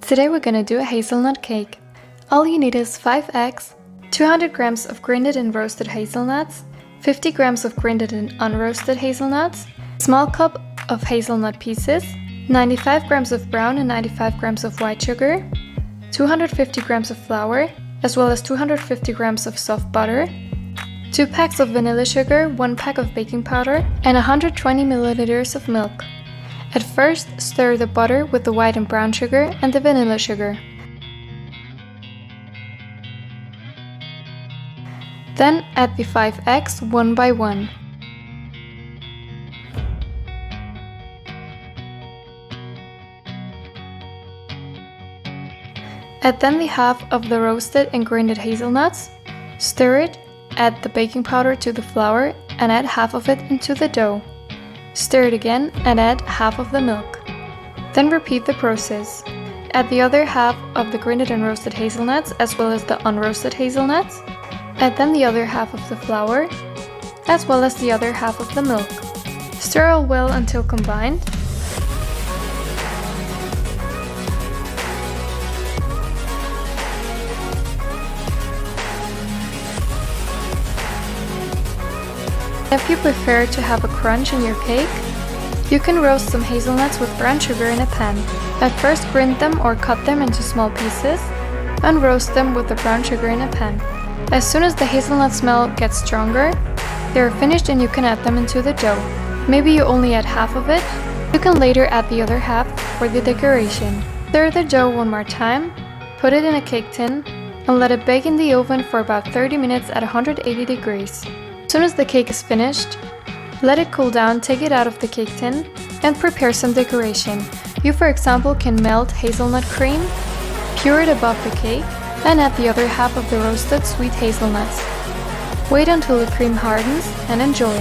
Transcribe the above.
Today we're gonna do a hazelnut cake. All you need is 5 eggs, 200 grams of grinded and roasted hazelnuts, 50 grams of grinded and unroasted hazelnuts, a small cup of hazelnut pieces, 95 grams of brown and 95 grams of white sugar, 250 grams of flour, as well as 250 grams of soft butter, 2 packs of vanilla sugar, 1 pack of baking powder, and 120 milliliters of milk. At first, stir the butter with the white and brown sugar and the vanilla sugar. Then add the 5 eggs one by one. Add then the half of the roasted and grinded hazelnuts, stir it, add the baking powder to the flour and add half of it into the dough. Stir it again and add half of the milk. Then repeat the process. Add the other half of the grinded and roasted hazelnuts as well as the unroasted hazelnuts. Add then the other half of the flour as well as the other half of the milk. Stir all well until combined. If you prefer to have a crunch in your cake, you can roast some hazelnuts with brown sugar in a pan. At first grind them or cut them into small pieces and roast them with the brown sugar in a pan. As soon as the hazelnut smell gets stronger, they are finished and you can add them into the dough. Maybe you only add half of it. You can later add the other half for the decoration. Stir the dough one more time, put it in a cake tin, and let it bake in the oven for about 30 minutes at 180 degrees. As soon as the cake is finished, let it cool down, take it out of the cake tin, and prepare some decoration. You, for example, can melt hazelnut cream, pour it above the cake, and add the other half of the roasted sweet hazelnuts. Wait until the cream hardens and enjoy.